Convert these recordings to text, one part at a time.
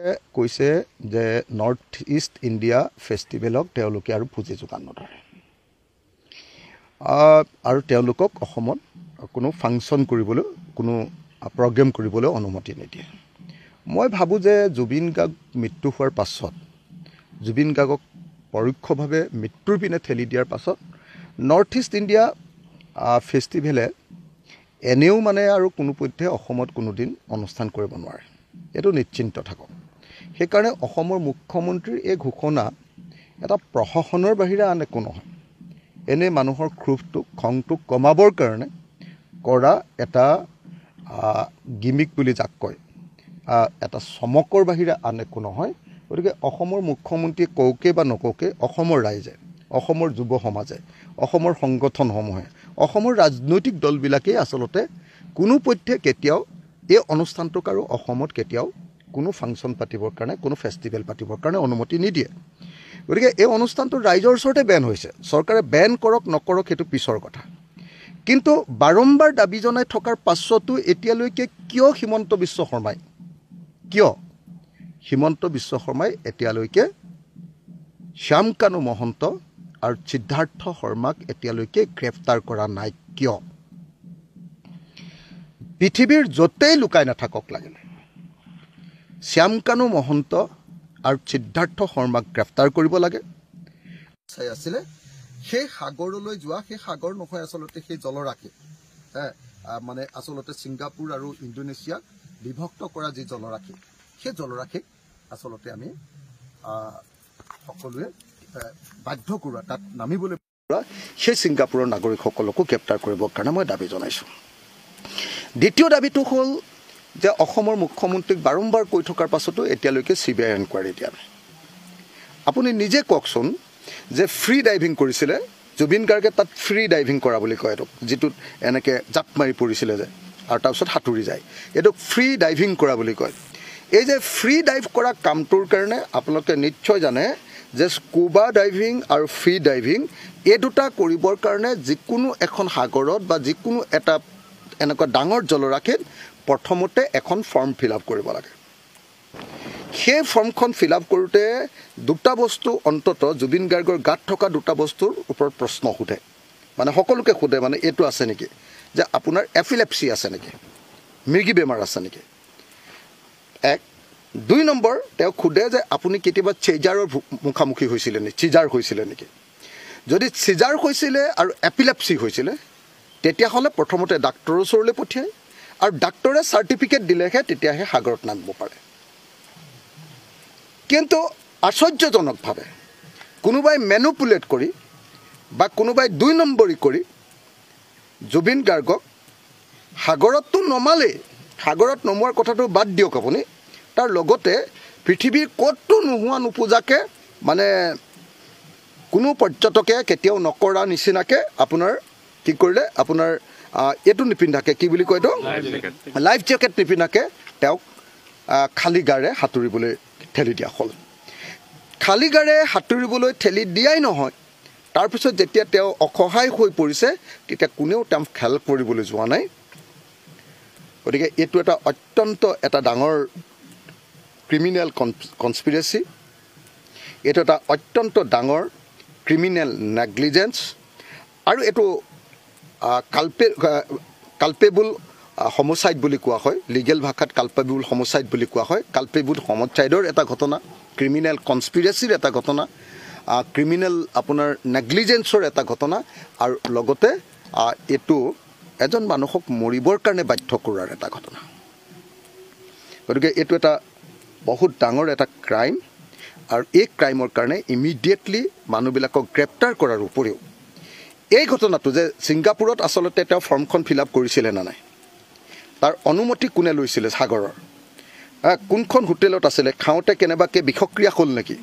কৈছে যে north east India ফেষ্টিভেলক তেওঁলোকে আৰু পুঁজি যোগান নধৰে আৰু তেওঁলোকক অসমত কোনো ফাংচন কৰিবলৈ কোনো প্ৰগ্ৰেম কৰিবলৈ অনুমতি নিদিয়ে। মই ভাবোঁ যে জুবিন গাৰ্গ মৃত্যু হোৱাৰ পাছত জুবিন গাৰ্গক পৰোক্ষভাৱে মৃত্যুৰ পিনে ঠেলি দিয়াৰ পাছত নৰ্থ ইষ্ট ইণ্ডিয়া ফেষ্টিভেলে এনেও মানে আৰু কোনোপধ্যে অসমত কোনোদিন অনুষ্ঠান কৰিব নোৱাৰে, এইটো নিশ্চিন্ত থাকক। সেইকাৰণে অসমৰ মুখ্যমন্ত্ৰীৰ এই ঘোষণা এটা প্ৰশাসনৰ বাহিৰে আন একো নহয়, এনে মানুহৰ ক্ষোভটোক খংটোক কমাবৰ কাৰণে কৰা এটা গিমিক বুলি যাক কয়, এটা চমকৰ বাহিৰে আন একো নহয়। গতিকে অসমৰ মুখ্যমন্ত্ৰীয়ে কওকে বা নকওকে অসমৰ ৰাইজে, অসমৰ যুৱ সমাজে, অসমৰ সংগঠনসমূহে, অসমৰ ৰাজনৈতিক দলবিলাকেই আচলতে কোনোপধ্যে কেতিয়াও এই অনুষ্ঠানটোক আৰু অসমত কেতিয়াও কোনো ফাংচন পাতিবৰ কাৰণে, কোনো ফেষ্টিভেল পাতিবৰ কাৰণে অনুমতি নিদিয়ে। গতিকে এই অনুষ্ঠানটো ৰাইজৰ ওচৰতে বেন হৈছে, চৰকাৰে বেন কৰক নকৰক সেইটো পিছৰ কথা। কিন্তু বাৰম্বাৰ দাবী জনাই থকাৰ পাছতো এতিয়ালৈকে কিয় হিমন্ত বিশ্ব শৰ্মাই এতিয়ালৈকে শ্যামকানু মহন্ত আৰু সিদ্ধাৰ্থ শৰ্মাক এতিয়ালৈকে গ্ৰেপ্তাৰ কৰা নাই কিয়? পৃথিৱীৰ য'তেই লুকাই নাথাকক লাগিলে শ্যামকানু মহন্ত আৰু সিদ্ধাৰ্থ শৰ্মাক গ্ৰেপ্তাৰ কৰিব লাগে। চাই আছিলে সেই সাগৰলৈ যোৱা, সেই সাগৰ নহয় আচলতে সেই জলৰাশি, মানে আচলতে ছিংগাপুৰ আৰু ইণ্ডোনেছিয়াক বিভক্ত কৰা যি জলৰাশি, সেই জলৰাশিক আচলতে আমি সকলোৱে বাধ্য কৰোৱা, তাত নামিবলৈ সেই ছিংগাপুৰৰ নাগৰিকসকলকো গ্ৰেপ্তাৰ কৰিবৰ কাৰণে মই দাবী জনাইছোঁ। দ্বিতীয় দাবীটো হ'ল যে অসমৰ মুখ্যমন্ত্ৰীক বাৰম্বাৰ কৈ থকাৰ পাছতো এতিয়ালৈকে CBI এনকুৱাৰী দিয়া নাই। আপুনি নিজে কওকচোন যে ফ্ৰী ডাইভিং কৰিছিলে, জুবিন গাৰ্গে তাত ফ্ৰী ডাইভিং কৰা বুলি কয় এইটোক, যিটোত এনেকৈ জাপ মাৰি পৰিছিলে যে আৰু তাৰপিছত সাঁতুৰি যায়, এইটোক ফ্ৰী ডাইভিং কৰা বুলি কয়। এই যে ফ্ৰী ডাইভ কৰা কামটোৰ কাৰণে আপোনালোকে নিশ্চয় জানে যে স্কুবা ডাইভিং আৰু ফ্ৰী ডাইভিং এই দুটা কৰিবৰ কাৰণে যিকোনো এখন সাগৰত বা যিকোনো এটা এনেকুৱা ডাঙৰ জলৰাশিত প্ৰথমতে এখন ফৰ্ম ফিল আপ কৰিব লাগে। সেই ফৰ্মখন ফিল আপ কৰোঁতে দুটা বস্তু অন্তত জুবিন গাৰ্গৰ গাত থকা দুটা বস্তুৰ ওপৰত প্ৰশ্ন সোধে, মানে সকলোকে সোধে, মানে এইটো আছে নেকি যে আপোনাৰ এফিলেপচি আছে নেকি, মৃগী বেমাৰ আছে নেকি, 1। 2 নম্বৰ তেওঁক সোধে যে আপুনি কেতিয়াবা চিজাৰৰ মুখামুখি হৈছিলে নেকি, চিজাৰ হৈছিলে নেকি। যদি চিজাৰ হৈছিলে আৰু এপিলেপচি হৈছিলে তেতিয়াহ'লে প্ৰথমতে ডাক্তৰৰ ওচৰলৈ পঠিয়ায় আৰু ডাক্তৰে চাৰ্টিফিকেট দিলেহে তেতিয়াহে সাগৰত নামিব পাৰে। কিন্তু আশ্চৰ্যজনকভাৱে কোনোবাই মেনুপুলেট কৰি বা কোনোবাই 2 নম্বৰী কৰি জুবিন গাৰ্গক সাগৰততো নমালেই, সাগৰত নমোৱাৰ কথাটো বাদ দিয়ক আপুনি, তাৰ লগতে পৃথিৱীৰ ক'তো নোহোৱা নোপোজাকৈ, মানে কোনো পৰ্যটকে কেতিয়াও নকৰা নিচিনাকৈ আপোনাৰ কি কৰিলে, আপোনাৰ এইটো নিপিন্ধাকৈ, কি বুলি কয় এইটো, লাইফ জেকেট নিপিন্ধাকৈ তেওঁক খালী গাৰে সাঁতুৰিবলৈ ঠেলি দিয়া হ'ল। খালী গাৰে সাঁতুৰিবলৈ ঠেলি দিয়াই নহয়, তাৰপিছত যেতিয়া তেওঁ অসহায় হৈ পৰিছে তেতিয়া কোনেও তেওঁক হেল্প কৰিবলৈ যোৱা নাই। গতিকে এইটো এটা অত্যন্ত এটা ডাঙৰ ক্ৰিমিনেল কনস্পিৰেচি, এইটো এটা অত্যন্ত ডাঙৰ ক্ৰিমিনেল নেগলিজেঞ্চ, আৰু এইটো কালপেবল homicide বুলি কোৱা হয়, লিগেল ভাষাত কালপেবল homicide বুলি কোৱা হয়। কালপেবল homicideৰ এটা ঘটনা, ক্ৰিমিনেল কনস্পিৰেচিৰ এটা ঘটনা, ক্ৰিমিনেল আপোনাৰ নেগলিজেঞ্চৰ এটা ঘটনা, আৰু লগতে এইটো এজন মানুহক মৰিবৰ কাৰণে বাধ্য কৰাৰ এটা ঘটনা। গতিকে এইটো এটা বহুত ডাঙৰ এটা ক্ৰাইম, আৰু এই ক্ৰাইমৰ কাৰণে ইমিডিয়েটলি মানুহবিলাকক গ্ৰেপ্তাৰ কৰাৰ উপৰিও এই ঘটনাটো যে ছিংগাপুৰত আচলতে তেওঁ ফৰ্মখন ফিল আপ কৰিছিলে নে নাই, তাৰ অনুমতি কোনে লৈছিলে, সাগৰৰ কোনখন হোটেলত আছিলে, খাওঁতে কেনেবাকৈ বিষক্ৰিয়া হ'ল নেকি,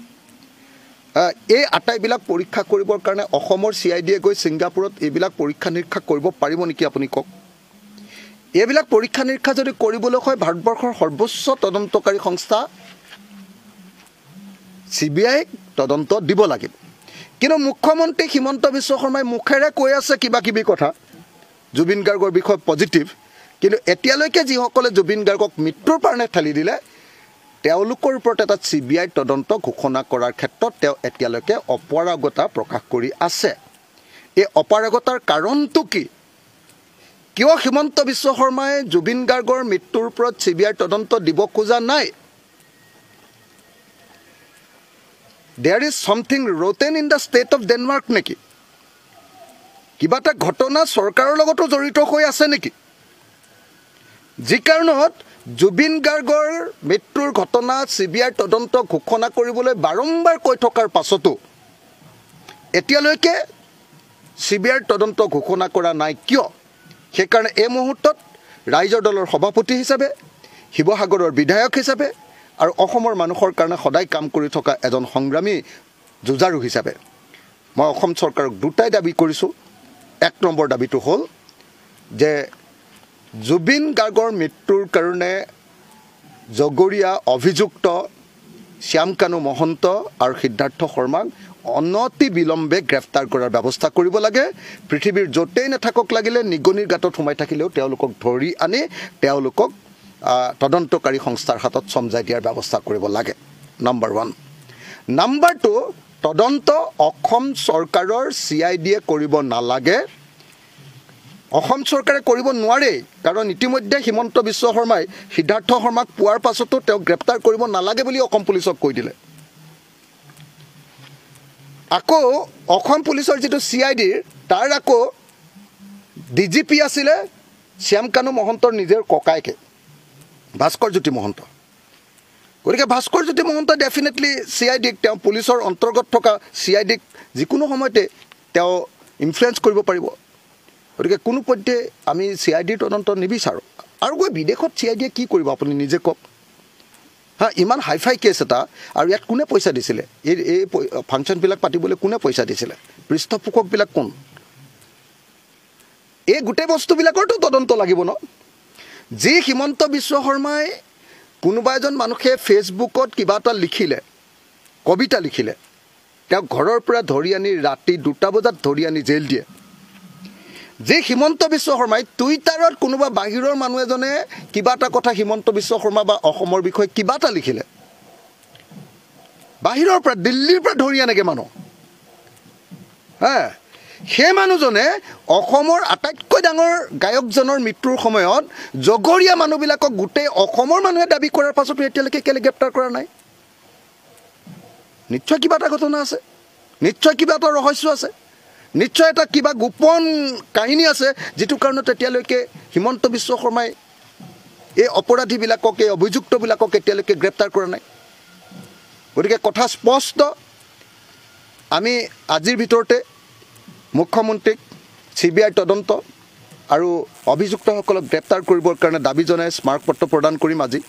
এই আটাইবিলাক পৰীক্ষা কৰিবৰ কাৰণে অসমৰ CID গৈ ছিংগাপুৰত এইবিলাক পৰীক্ষা নিৰীক্ষা কৰিব পাৰিব নেকি আপুনি কওক? এইবিলাক পৰীক্ষা নিৰীক্ষা যদি কৰিবলৈ হয় ভাৰতবৰ্ষৰ সৰ্বোচ্চ তদন্তকাৰী সংস্থা CBI তদন্ত দিব লাগিব। কিন্তু মুখ্যমন্ত্ৰী হিমন্ত বিশ্ব শৰ্মাই মুখেৰে কৈ আছে কিবা কিবি কথা জুবিন গাৰ্গৰ বিষয়ে পজিটিভ, কিন্তু এতিয়ালৈকে যিসকলে জুবিন গাৰ্গক মৃত্যুৰ কাৰণে ঠেলি দিলে তেওঁলোকৰ ওপৰত এটা CBI তদন্ত ঘোষণা কৰাৰ ক্ষেত্ৰত তেওঁ এতিয়ালৈকে অপাৰগতা প্ৰকাশ কৰি আছে। এই অপাৰগতাৰ কাৰণটো কি? কিয় হিমন্ত বিশ্ব শৰ্মাই জুবিন গাৰ্গৰ মৃত্যুৰ ওপৰত CBI তদন্ত দিব খোজা নাই? There is something rotten in the state of Denmark নেকি? কিবা এটা ঘটনা চৰকাৰৰ লগতো জড়িত হৈ আছে নেকি? যি কাৰণত জুবিন গাৰ্গৰ মৃত্যুৰ ঘটনা CBI তদন্ত ঘোষণা কৰিবলৈ বাৰম্বাৰ কৈ থকাৰ পাছতো এতিয়ালৈকে CBI তদন্ত ঘোষণা কৰা নাই কিয়? সেইকাৰণে এই মুহূৰ্তত ৰাইজৰ দলৰ সভাপতি হিচাপে, শিৱসাগৰৰ বিধায়ক হিচাপে আৰু অসমৰ মানুহৰ কাৰণে সদায় কাম কৰি থকা এজন সংগ্ৰামী যুঁজাৰু হিচাপে মই অসম চৰকাৰক দুটাই দাবী কৰিছোঁ। এক নম্বৰ দাবীটো হ'ল যে জুবিন গাৰ্গৰ মৃত্যুৰ কাৰণে জগৰীয়া অভিযুক্ত শ্যামকানু মহন্ত আৰু সিদ্ধাৰ্থ শৰ্মাক অনতি বিলম্বে গ্ৰেপ্তাৰ কৰাৰ ব্যৱস্থা কৰিব লাগে। পৃথিৱীৰ য'তেই নাথাকক লাগিলে নিগনিৰ গাঁতত সোমাই থাকিলেও তেওঁলোকক ধৰি আনি তেওঁলোকক তদন্তকাৰী সংস্থাৰ হাতত চমজাই দিয়াৰ ব্যৱস্থা কৰিব লাগে। নম্বৰ 1। নম্বৰ 2, তদন্ত অসম চৰকাৰৰ CIDয়ে কৰিব নালাগে। অসম চৰকাৰে কৰিব নোৱাৰে, কাৰণ ইতিমধ্যে হিমন্ত বিশ্ব শৰ্মাই সিদ্ধাৰ্থ শৰ্মাক পোৱাৰ পাছতো তেওঁক গ্ৰেপ্তাৰ কৰিব নালাগে বুলি অসম পুলিচক কৈ দিলে। আকৌ অসম পুলিচৰ যিটো CIDৰ তাৰ আকৌ DGP আছিলে শ্যামকানু মহন্তৰ নিজৰ ককাইকে, ভাস্কৰ জ্যোতি মহন্ত। গতিকে ভাস্কৰ জ্যোতি মহন্ত ডেফিনেটলি CIDক, তেওঁ পুলিচৰ অন্তৰ্গত থকা CIDক যিকোনো সময়তে তেওঁ ইনফ্লুৱেঞ্চ কৰিব পাৰিব। গতিকে কোনোপধ্যে আমি CIDৰ তদন্ত নিবিচাৰোঁ। আৰু গৈ বিদেশত CIDয়ে কি কৰিব আপুনি নিজে কওক। ইমান হাইফাই কেছ এটা, আৰু ইয়াত কোনে পইচা দিছিলে? এই ফাংচনবিলাক পাতিবলৈ কোনে পইচা দিছিলে? পৃষ্ঠপোষকবিলাক কোন? এই গোটেই বস্তুবিলাকৰতো তদন্ত লাগিব ন। যি হিমন্ত বিশ্ব শৰ্মাই কোনোবা এজন মানুহে ফেচবুকত কিবা এটা লিখিলে, কবিতা লিখিলে, তেওঁক ঘৰৰ পৰা ধৰি আনি ৰাতি 2টা বজাত ধৰি আনি জেল দিয়ে। যি হিমন্ত বিশ্ব শৰ্মাই টুইটাৰত কোনোবা বাহিৰৰ মানুহ এজনে কিবা এটা কথা হিমন্ত বিশ্ব শৰ্মা বা অসমৰ বিষয়ে কিবা এটা লিখিলে, বাহিৰৰ পৰা দিল্লীৰ পৰা ধৰি আনেগৈ মানুহ। সেই মানুহজনে অসমৰ আটাইতকৈ ডাঙৰ গায়কজনৰ মৃত্যুৰ সময়ত জগৰীয়া মানুহবিলাকক গোটেই অসমৰ মানুহে দাবী কৰাৰ পাছতো এতিয়ালৈকে কেলৈ গ্ৰেপ্তাৰ কৰা নাই? নিশ্চয় কিবা এটা ঘটনা আছে, নিশ্চয় কিবা এটা ৰহস্য আছে, নিশ্চয় এটা কিবা গোপন কাহিনী আছে, যিটো কাৰণত এতিয়ালৈকে হিমন্ত বিশ্ব শৰ্মাই এই অপৰাধীবিলাকক, এই অভিযুক্তবিলাকক এতিয়ালৈকে গ্ৰেপ্তাৰ কৰা নাই। গতিকে কথা স্পষ্ট, আমি আজিৰ ভিতৰতে মুখ্যমন্ত্ৰীক CBI তদন্ত আৰু অভিযুক্তসকলক গ্ৰেপ্তাৰ কৰিবৰ কাৰণে দাবী জনাই স্মাৰকপত্ৰ প্ৰদান কৰিম। আজি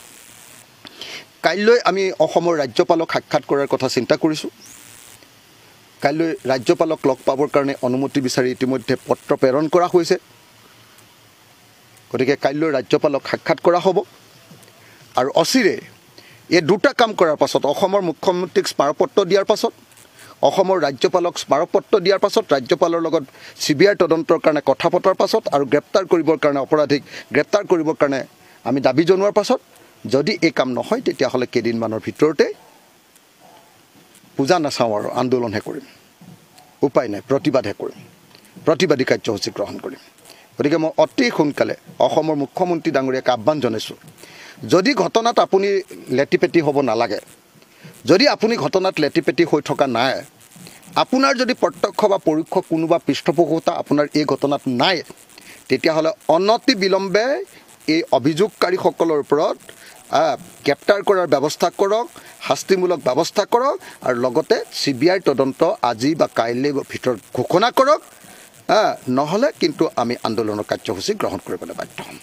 কাইলৈ আমি অসমৰ ৰাজ্যপালক সাক্ষাৎ কৰাৰ কথা চিন্তা কৰিছোঁ। কাইলৈ ৰাজ্যপালক লগ পাবৰ কাৰণে অনুমতি বিচাৰি ইতিমধ্যে পত্ৰ প্ৰেৰণ কৰা হৈছে। গতিকে কাইলৈ ৰাজ্যপালক সাক্ষাৎ কৰা হ'ব। আৰু অচিৰে এই দুটা কাম কৰাৰ পাছত, অসমৰ মুখ্যমন্ত্ৰীক স্মাৰকপত্ৰ দিয়াৰ পাছত, অসমৰ ৰাজ্যপালক স্মাৰকপত্ৰ দিয়াৰ পাছত, ৰাজ্যপালৰ লগত CBI তদন্তৰ কাৰণে কথা পতাৰ পাছত আৰু গ্ৰেপ্তাৰ কৰিবৰ কাৰণে, অপৰাধীক গ্ৰেপ্তাৰ কৰিবৰ কাৰণে আমি দাবী জনোৱাৰ পাছত, যদি এই কাম নহয় তেতিয়াহ'লে কেইদিনমানৰ ভিতৰতে পূজা নাচাওঁ আৰু আন্দোলনহে কৰিম। উপায় নাই, প্ৰতিবাদহে কৰিম, প্ৰতিবাদী কাৰ্যসূচী গ্ৰহণ কৰিম। গতিকে মই অতি সোনকালে অসমৰ মুখ্যমন্ত্ৰী ডাঙৰীয়াক আহ্বান জনাইছোঁ, যদি ঘটনাত আপুনি লেটিপেটি হ'ব নালাগে, যদি আপুনি ঘটনাত লেটিপেটি হৈ থকা নাই, আপোনাৰ যদি প্ৰত্যক্ষ বা পৰোক্ষ কোনোবা পৃষ্ঠপোষকতা আপোনাৰ এই ঘটনাত নাই, তেতিয়াহ'লে অনতি বিলম্বে এই অভিযোগকাৰীসকলৰ ওপৰত গ্ৰেপ্তাৰ কৰাৰ ব্যৱস্থা কৰক, শাস্তিমূলক ব্যৱস্থা কৰক, আৰু লগতে CBI তদন্ত আজি বা কাইলৈ ভিতৰত ঘোষণা কৰক। নহ'লে কিন্তু আমি আন্দোলনৰ কাৰ্যসূচী গ্ৰহণ কৰিবলৈ বাধ্য হ'ম।